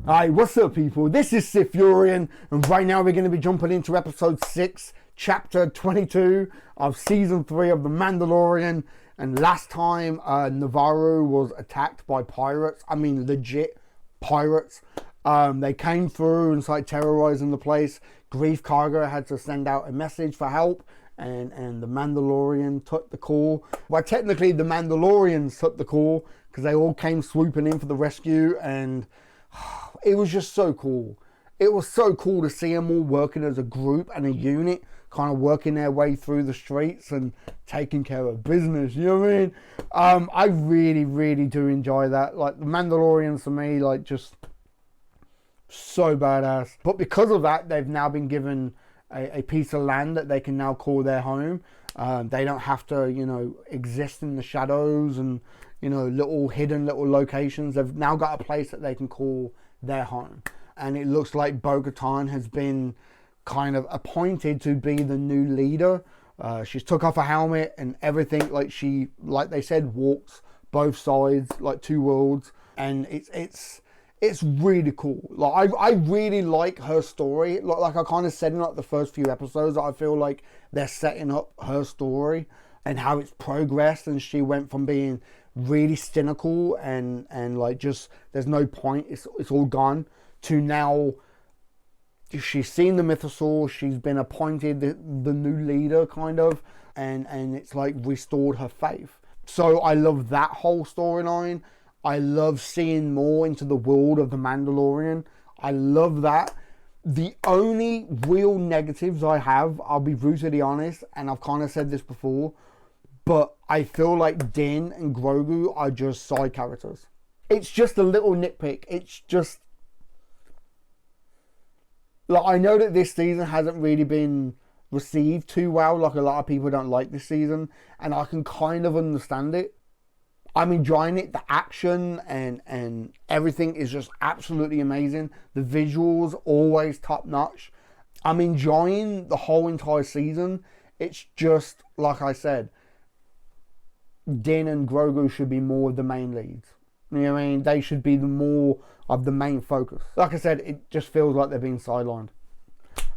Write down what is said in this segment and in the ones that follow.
Hi, what's up people? This is SithFurion, and right now we're going to be jumping into episode 6, chapter 22 of season 3 of The Mandalorian. And last time Navarro was attacked by pirates, I mean legit pirates. They came through and started terrorizing the place. Grief Karga had to send out a message for help, and the Mandalorian took the call. Well, technically the Mandalorians took the call because they all came swooping in for the rescue, and it was just so cool. It was so cool to see them all working as a group and a unit, kind of working their way through the streets and taking care of business, you know what I mean? I really do enjoy that. Like, the Mandalorians for me, like, just so badass. But because of that, they've now been given a piece of land that they can now call their home. They don't have to, you know, exist in the shadows and, you know, hidden little locations. They've now got a place that they can call their home. And it looks like Bo-Katan has been kind of appointed to be the new leader. She's took off her helmet and everything. Like, she, like they said, walks both sides, like two worlds. And it's really cool. Like, I really like her story. Like I kind of said in like the first few episodes, I feel like they're setting up her story and how it's progressed. And she went from being really cynical and like, just there's no point, it's all gone, to now she's seen the mythosaur, she's been appointed the new leader kind of, and it's like restored her faith. So I love that whole storyline. I love seeing more into the world of the Mandalorian. I love that. The only real negatives I have, I'll be brutally honest, and I've kind of said this before, but I feel like Din and Grogu are just side characters. It's just a little nitpick. It's just, like, I know that this season hasn't really been received too well. Like, a lot of people don't like this season, and I can kind of understand it. I'm enjoying it. The action and everything is just absolutely amazing. The visuals, always top notch. I'm enjoying the whole entire season. It's just, like I said, Din and Grogu should be more of the main leads. You know what I mean? They should be the more of the main focus. Like I said, it just feels like they're being sidelined.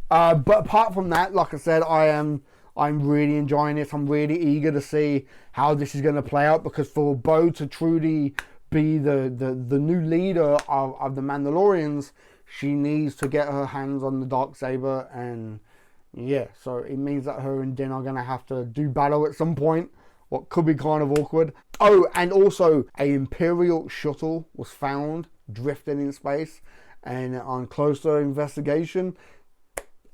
But apart from that, like I said, I'm really enjoying it. I'm really eager to see how this is going to play out, because for Bo to truly be the new leader of the Mandalorians, she needs to get her hands on the Darksaber. And yeah, so it means that her and Din are going to have to do battle at some point, what could be kind of awkward. Oh, and also an Imperial shuttle was found drifting in space, and on closer investigation,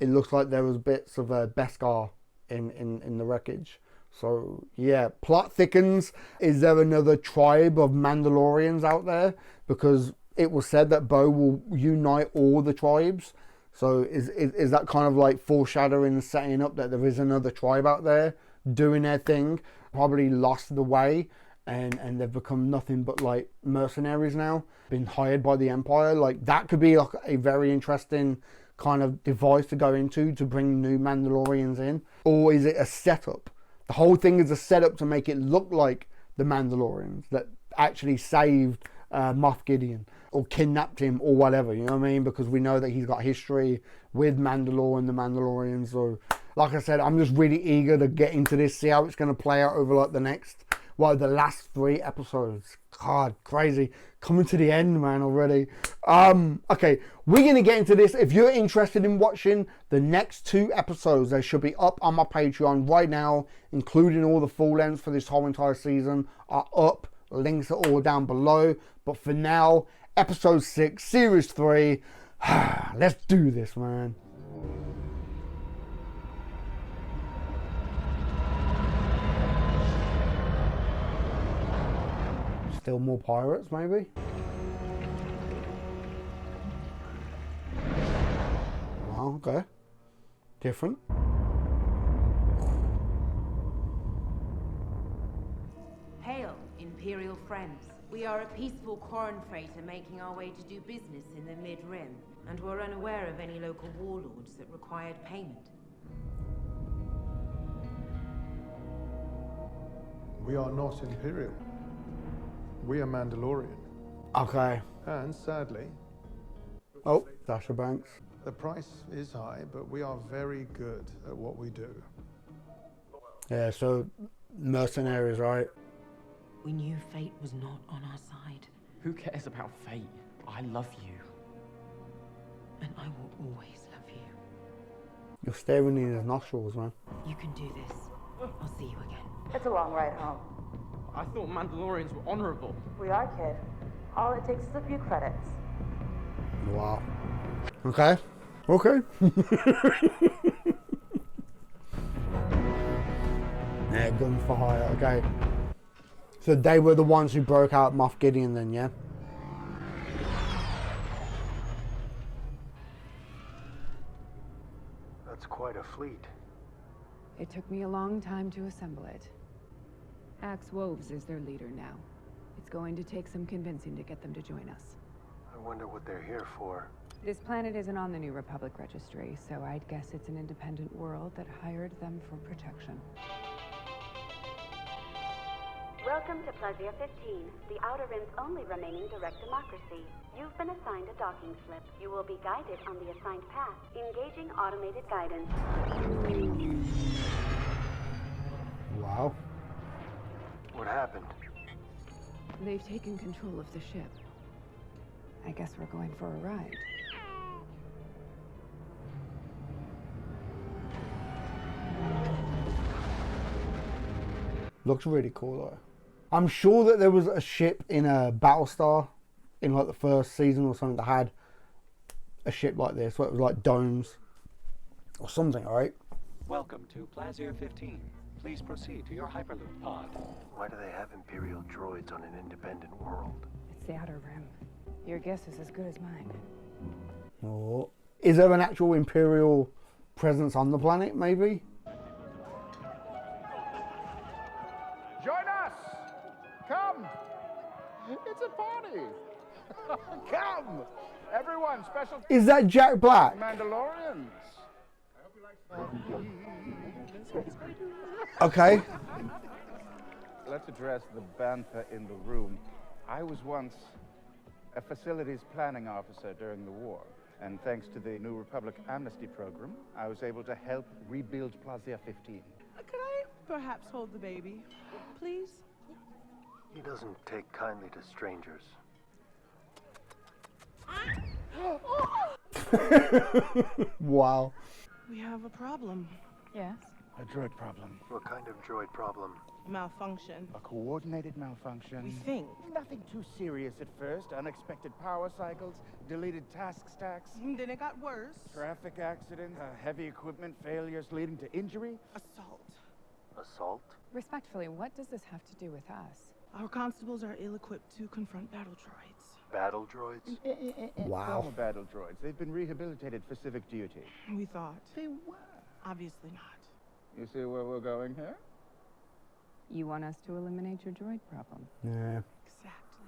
it looks like there was bits of a Beskar in the wreckage. So yeah, plot thickens. Is there another tribe of Mandalorians out there? Because it was said that Bo will unite all the tribes. So is that kind of like foreshadowing, setting up that there is another tribe out there doing their thing, probably lost the way, and they've become nothing but like mercenaries now, been hired by the Empire? Like, that could be like a very interesting kind of device to go into to bring new Mandalorians in. Or is it a setup? The whole thing is a setup to make it look like the Mandalorians that actually saved Moff Gideon or kidnapped him or whatever, you know what I mean? Because we know that he's got history with Mandalore and the Mandalorians. So like I said, I'm just really eager to get into this, see how it's going to play out over like the last 3 episodes. God, crazy. Coming to the end, man, already. Okay, we're going to get into this. If you're interested in watching the next 2 episodes, they should be up on my Patreon right now, including all the full lengths for this whole entire season are up. Links are all down below. But for now, episode 6, series 3. Let's do this, man. Still more pirates, maybe? Oh, okay. Different. Hail, Imperial friends. We are a peaceful quarren freighter making our way to do business in the Mid-Rim, and were unaware of any local warlords that required payment. We are not Imperial. We are Mandalorian. Okay. And sadly, Oh, Dasher Banks. The price is high, but we are very good at what we do. Yeah, so mercenaries, right? We knew fate was not on our side, Who cares about fate? I love you. and I will always love you. You're staring in his nostrils, man. You can do this. I'll see you again. It's a long ride home. I thought Mandalorians were honorable. We are, kid. All it takes is a few credits. Wow. Okay. Okay. Yeah, guns for hire. Okay. So they were the ones who broke out Moff Gideon then, yeah? That's quite a fleet. It took me a long time to assemble it. Axe Woves is their leader now. It's going to take some convincing to get them to join us. I wonder what they're here for. This planet isn't on the New Republic registry, so I'd guess it's an independent world that hired them for protection. Welcome to Plaisir 15, the Outer Rim's only remaining direct democracy. You've been assigned a docking slip. You will be guided on the assigned path. Engaging automated guidance. Wow. What happened? They've taken control of the ship. I guess we're going for a ride. Looks really cool though. I'm sure that there was a ship in a Battlestar in like the first season or something that had a ship like this, where it was like domes or something, alright? Welcome to Plaisir 15. Please proceed to your Hyperloop pod. Why do they have Imperial droids on an independent world? It's the Outer Rim. Your guess is as good as mine. Oh. Is there an actual Imperial presence on the planet, maybe? Join us! Come! It's a party! Come! Everyone, special Is that Jack Black? Mandalorians! Okay. Let's address the bantha in the room. I was once a facilities planning officer during the war, and thanks to the New Republic amnesty program, I was able to help rebuild Plaisir 15. Could I perhaps hold the baby, please? He doesn't take kindly to strangers. Wow. We have a problem. Yes? A droid problem. What kind of droid problem? Malfunction. A coordinated malfunction. We think. Nothing too serious at first. Unexpected power cycles, deleted task stacks, Then it got worse. traffic accidents, heavy equipment failures leading to injury. Assault. Assault? Respectfully, what does this have to do with us? Our constables are ill-equipped to confront battle droids. Battle droids? Wow. Former battle droids. They've been rehabilitated for civic duty. We thought. They were. Obviously not. You see where we're going here? You want us to eliminate your droid problem. Yeah. Exactly.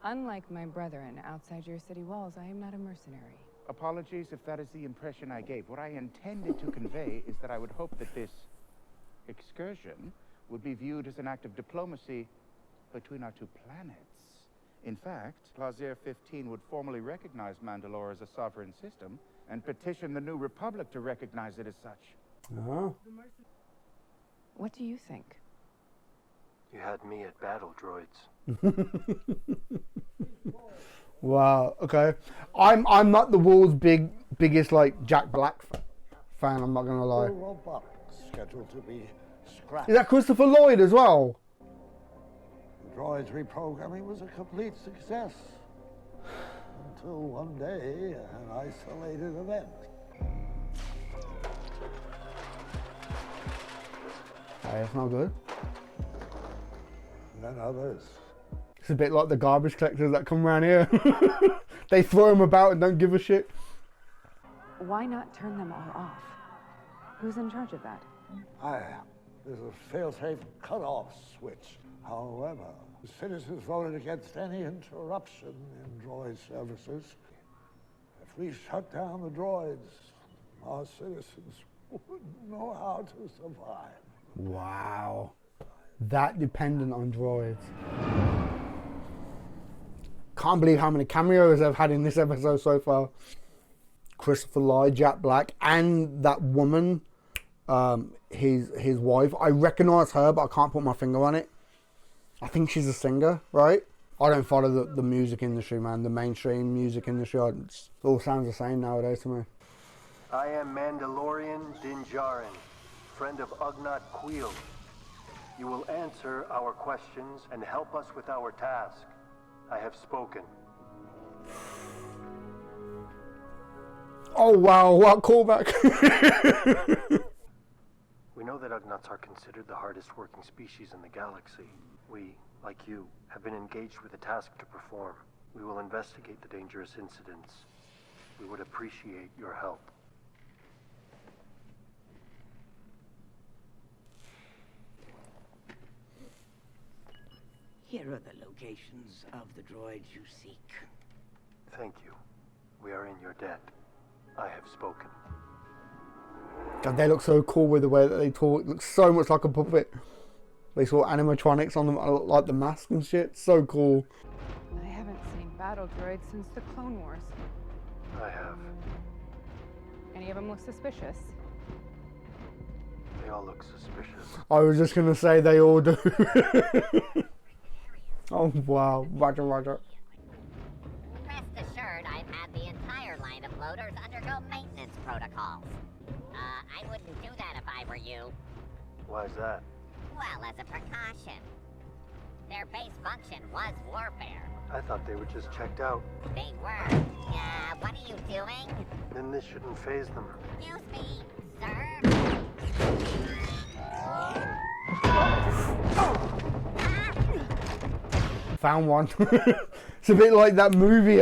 Unlike my brethren outside your city walls, I am not a mercenary. Apologies if that is the impression I gave. What I intended to convey is that I would hope that this excursion would be viewed as an act of diplomacy between our two planets. In fact, Plaisir 15 would formally recognize Mandalore as a sovereign system and petition the New Republic to recognize it as such. Oh. What do you think? You had me at battle droids. Wow. Okay. I'm not the world's biggest like Jack Black fan. I'm not gonna lie. Robot scheduled to be scrapped. Is that Christopher Lloyd as well? The droid's reprogramming was a complete success. Until one day, an isolated event. Hey, that's not good. And then others. It's a bit like the garbage collectors that come around here. They throw them about and don't give a shit. Why not turn them all off? Who's in charge of that? There's a fail-safe cutoff switch. However, the citizens voted against any interruption in droid services. If we shut down the droids, our citizens wouldn't know how to survive. Wow. That dependent on droids. Can't believe how many cameos I've had in this episode so far. Christopher Lee, Jack Black, and that woman, his wife. I recognise her, but I can't put my finger on it. I think she's a singer, right? I don't follow the music industry, man. The mainstream music industry. It all sounds the same nowadays to me. I am Mandalorian Din Djarin, friend of Ugnaught Kuiil. You will answer our questions and help us with our task. I have spoken. Oh wow, what callback. We know that Ugnaughts are considered the hardest working species in the galaxy. We, like you, have been engaged with a task to perform. We will investigate the dangerous incidents. We would appreciate your help. Here are the locations of the droids you seek. Thank you. We are in your debt. I have spoken. God, they look so cool with the way that they talk. It looks so much like a puppet. They saw animatronics on them, like the mask and shit. So cool. I haven't seen battle droids since the Clone Wars. I have. Any of them look suspicious? They all look suspicious. I was just gonna say they all do. Oh wow, roger, roger. Rest assured, I've had the entire line of loaders undergo maintenance protocols. I wouldn't do that if I were you. Why is that? Well, as a precaution. Their base function was warfare. I thought they were just checked out. They were. What are you doing? Then this shouldn't faze them. Excuse me, sir? Found one. It's a bit like that movie,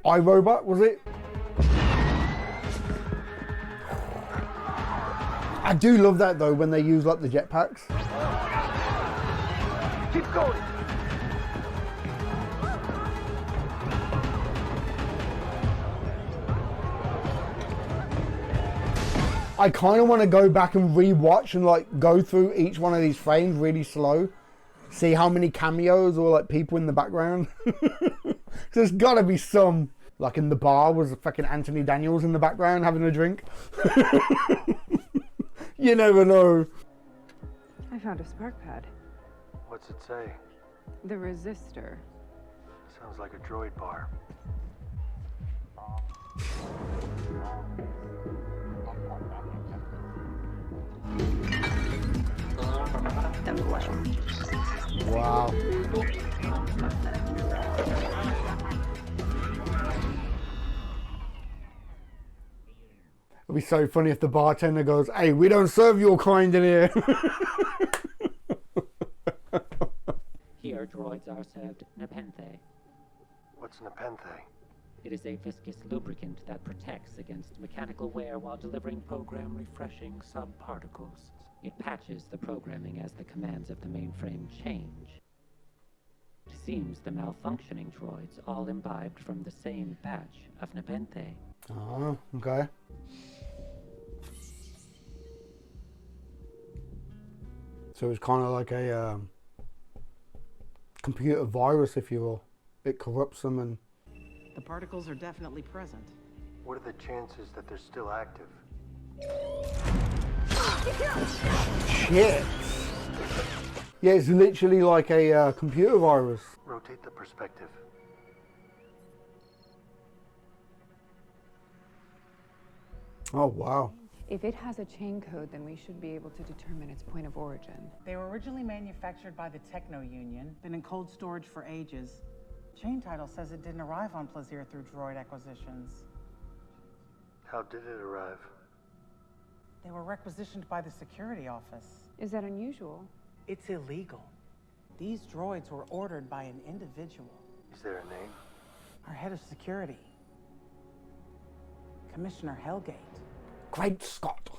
iRobot, was it? I do love that though when they use like the jetpacks. Keep going. I kind of want to go back and re-watch and like go through each one of these frames really slow. See how many cameos or like people in the background. There's gotta be some. Like in the bar was fucking Anthony Daniels in the background having a drink. You never know. I found a spark pad. What's it say? The resistor. Sounds like a droid bar. Wow. It'd be so funny if the bartender goes, "Hey, we don't serve your kind in here." Here, droids are served nepenthe. What's nepenthe? It is a viscous lubricant that protects against mechanical wear while delivering program-refreshing subparticles. It patches the programming as the commands of the mainframe change. It seems the malfunctioning droids all imbibed from the same batch of nepenthe. Oh, okay. So it's kind of like a computer virus, if you will. It corrupts them and... The particles are definitely present. What are the chances that they're still active? Shit. Yeah, it's literally like a computer virus. Rotate the perspective. Oh, wow. If it has a chain code, then we should be able to determine its point of origin. They were originally manufactured by the Techno Union, been in cold storage for ages. Chain title says it didn't arrive on Plaisir through droid acquisitions. How did it arrive? They were requisitioned by the security office. Is that unusual? It's illegal. These droids were ordered by an individual. Is there a name? Our head of security. Commissioner Hellgate. Great Scott.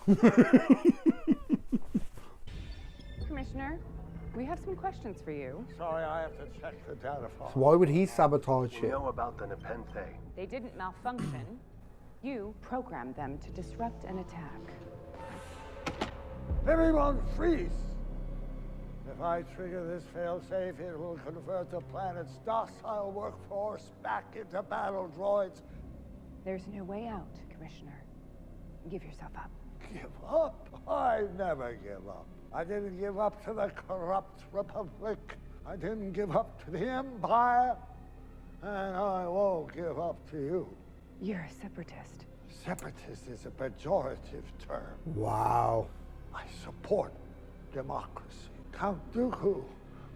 Commissioner, we have some questions for you. Sorry, I have to check the data file. So why would he sabotage We shit? know about the nepenthe. They didn't malfunction. You programmed them to disrupt an attack. Everyone freeze! The If I trigger this failsafe, it will convert the planet's docile workforce back into battle droids. There's no way out, Commissioner. Give yourself up. Give up? I never give up. I didn't give up to the corrupt Republic. I didn't give up to the Empire. And I won't give up to you. You're a separatist. Separatist is a pejorative term. Wow. I support democracy. Count Dooku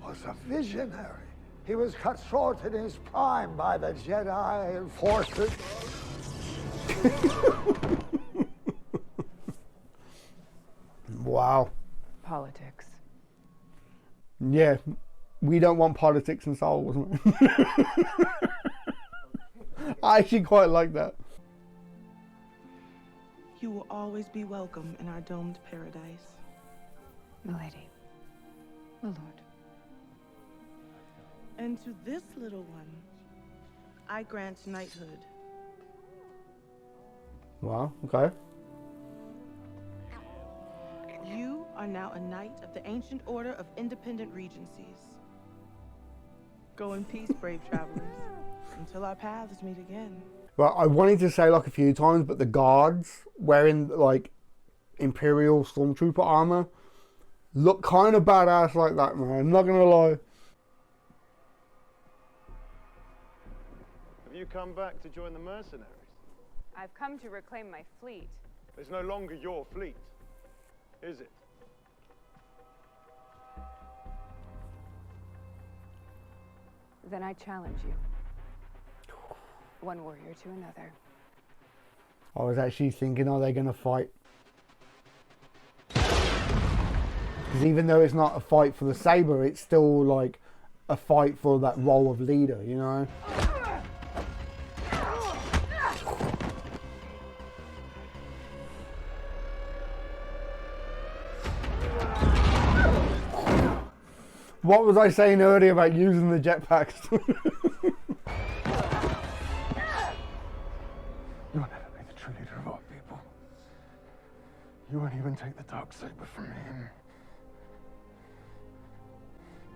was a visionary. He was cut short in his prime by the Jedi and forces. Wow. Politics. Yeah, we don't want politics in Star Wars. I actually quite like that. You will always be welcome in our domed paradise. Milady. My lord. And to this little one, I grant knighthood. Wow, okay. You are now a knight of the Ancient Order of Independent Regencies. Go in peace, brave travelers, until our paths meet again. Well, I wanted to say like a few times, but the guards wearing like Imperial Stormtrooper armor look kind of badass like that, man. I'm not gonna lie. Have you come back to join the mercenaries? I've come to reclaim my fleet. It's no longer your fleet, is it? Then I challenge you. One warrior to another. I was actually thinking, are they gonna fight? Because even though it's not a fight for the saber, it's still like a fight for that role of leader, you know? What was I saying earlier about using the jetpacks? You'll never be the true leader of our people. You won't even take the dark saber from him.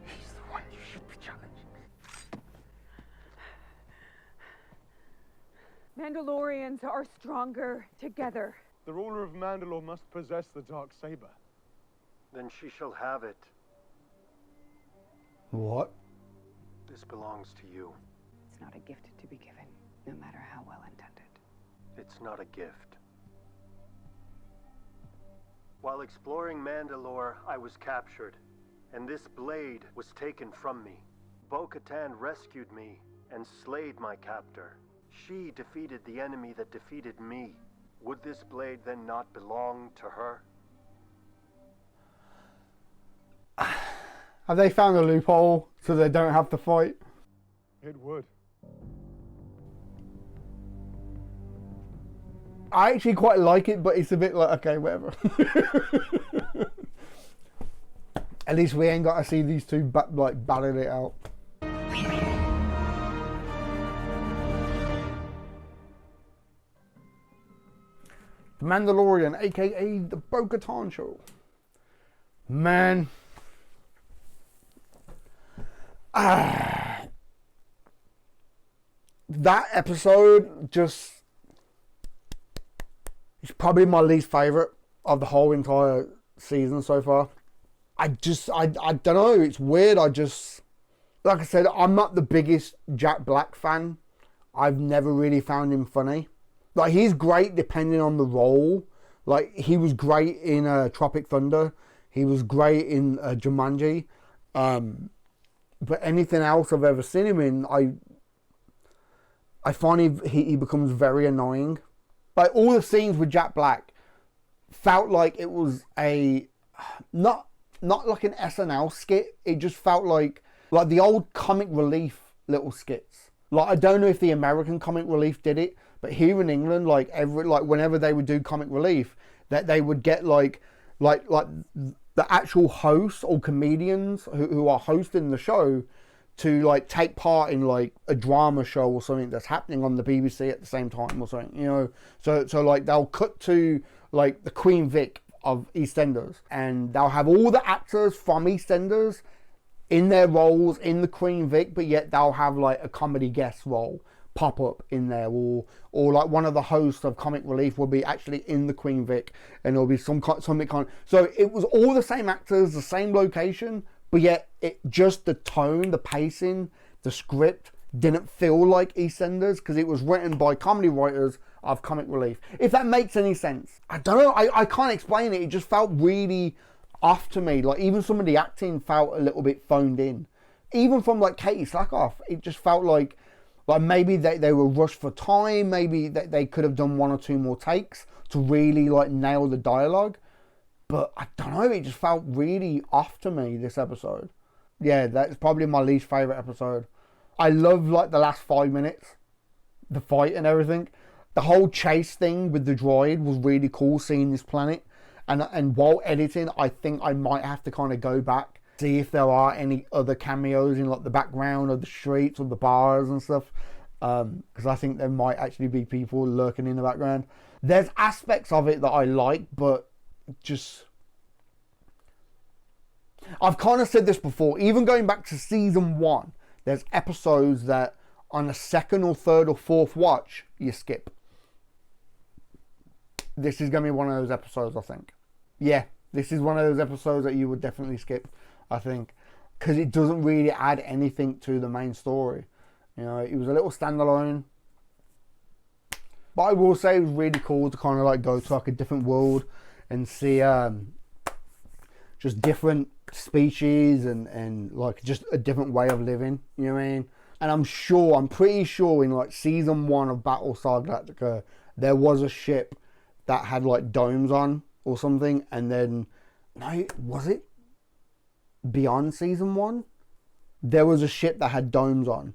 He's the one you should be challenging. Mandalorians are stronger together. The ruler of Mandalore must possess the dark saber. Then she shall have it. What? This belongs to you. It's not a gift to be given, no matter how well intended. It's not a gift. While exploring Mandalore, I was captured, and this blade was taken from me. Bo-Katan rescued me and slayed my captor. She defeated the enemy that defeated me. Would this blade then not belong to her? Have they found a loophole so they don't have to fight? It would. I actually quite like it, but it's a bit like, okay, whatever. At least we ain't got to see these two battle it out. The Mandalorian, aka the Bo-Katan Show. Man. That episode just is probably my least favourite of the whole entire season so far. I don't know, it's weird. Like I said, I'm not the biggest Jack Black fan. I've never really found him funny. Like, he's great depending on the role. Like, he was great in Tropic Thunder. He was great in Jumanji. But anything else I've ever seen him in, I find he becomes very annoying. Like, all the scenes with Jack Black felt like it was a not like an SNL skit. It just felt like the old comic relief little skits. Like, I don't know if the American comic relief did it, but here in England, whenever they would do comic relief, that they would get like the actual hosts or comedians who are hosting the show to take part in a drama show or something that's happening on the BBC at the same time or something, you know. So they'll cut to the Queen Vic of EastEnders, and they'll have all the actors from EastEnders in their roles in the Queen Vic, but yet they'll have like a comedy guest role pop up in there, or like one of the hosts of Comic Relief will be actually in the Queen Vic, and there'll be something kind. So it was all the same actors, the same location, but yet it just the tone, the pacing, the script didn't feel like EastEnders because it was written by comedy writers of Comic Relief. If that makes any sense, I don't know. I can't explain it. It just felt really off to me. Like even some of the acting felt a little bit phoned in. Even from like Katie Sackhoff, it just felt like maybe they were rushed for time. Maybe they could have done one or two more takes to really like nail the dialogue. But I don't know. It just felt really off to me, this episode. Yeah, that's probably my least favorite episode. I love like the last 5 minutes, the fight and everything. The whole chase thing with the droid was really cool, seeing this planet. And while editing, I think I might have to kind of go back, see if there are any other cameos in like the background of the streets or the bars and stuff. Because I think there might actually be people lurking in the background. There's aspects of it that I like, but just... I've kind of said this before, even going back to season 1, there's episodes that on the second or third or fourth watch, you skip. This is going to be one of those episodes, I think. Yeah, this is one of those episodes that you would definitely skip, I think. Because it doesn't really add anything to the main story. You know, it was a little standalone. But I will say it was really cool to kind of like go to like a different world and see just different species and like just a different way of living, you know what I mean? And I'm pretty sure in like season 1 of Battlestar Galactica there was a ship that had like domes on or something, and then was it beyond season 1? There was a ship that had domes on,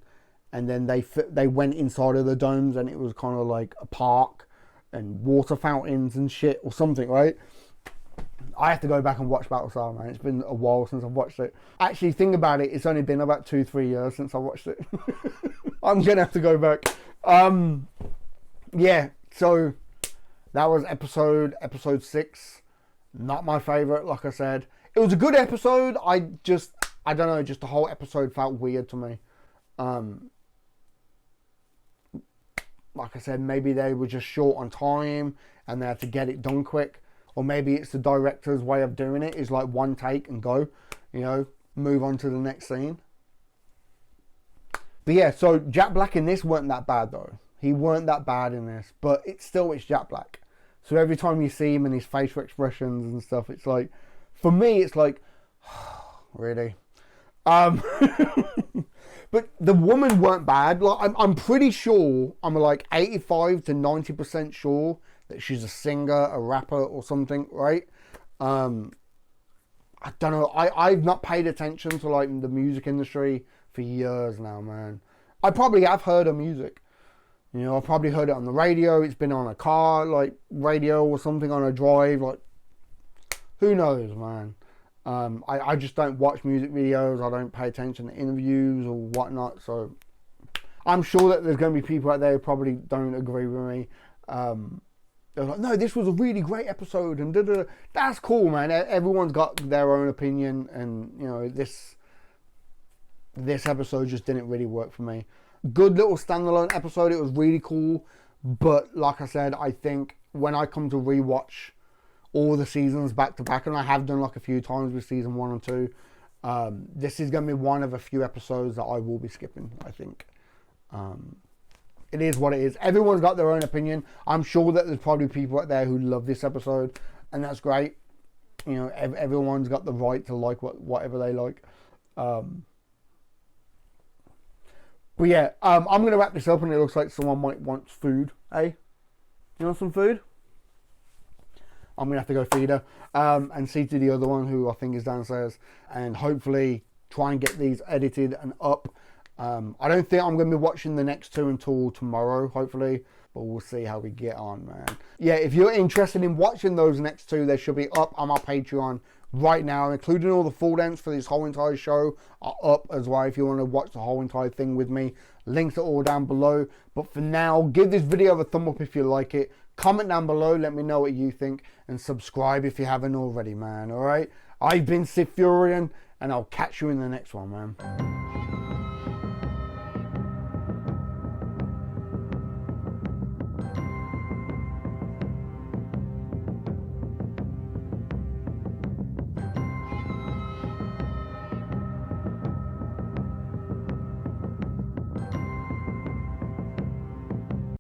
and then they went inside of the domes and it was kind of like a park and water fountains and shit or something, right? I have to go back and watch Battlestar, man. It's been a while since I've watched it. Actually, think about it. It's only been about 2-3 years since I watched it. I'm going to have to go back. Yeah, so that was episode 6. Not my favourite, like I said. It was a good episode. I don't know, just the whole episode felt weird to me. Like I said, maybe they were just short on time and they had to get it done quick. Or maybe it's the director's way of doing it, is like one take and go, you know, move on to the next scene. But yeah, so Jack Black in this weren't that bad though. He weren't that bad in this, but it's Jack Black. So every time you see him and his facial expressions and stuff, it's like, for me, it's like, really? But the women weren't bad. Like I'm pretty sure, I'm like 85 to 90% sure that she's a singer, a rapper or something, right? I don't know. I've not paid attention to like the music industry for years now, man. I probably have heard her music. You know, I've probably heard it on the radio. It's been on a car, like radio or something on a drive. Like, who knows, man? I just don't watch music videos. I don't pay attention to interviews or whatnot. So I'm sure that there's going to be people out there who probably don't agree with me. They're like, no, this was a really great episode, and da-da-da. That's cool, man. Everyone's got their own opinion, and you know, this episode just didn't really work for me. Good little standalone episode. It was really cool, but like I said, I think when I come to rewatch all the seasons back to back, and I have done like a few times with season 1 and 2, this is going to be one of a few episodes that I will be skipping, I think. It is what it is. Everyone's got their own opinion. I'm sure that there's probably people out there who love this episode, and that's great. You know, everyone's got the right to like whatever they like. But yeah, I'm going to wrap this up, and it looks like someone might want food. Hey, you want some food? I'm going to have to go feed her and see to the other one who I think is downstairs, and hopefully try and get these edited and up. I don't think I'm going to be watching the next 2 until tomorrow, hopefully, but we'll see how we get on, man. Yeah, if you're interested in watching those next 2, they should be up on my Patreon right now, including all the full lengths for this whole entire show are up as well if you want to watch the whole entire thing with me. Links are all down below. But for now, give this video a thumb up if you like it. Comment down below, let me know what you think, and subscribe if you haven't already, man. Alright? I've been SithFurion, and I'll catch you in the next one, man.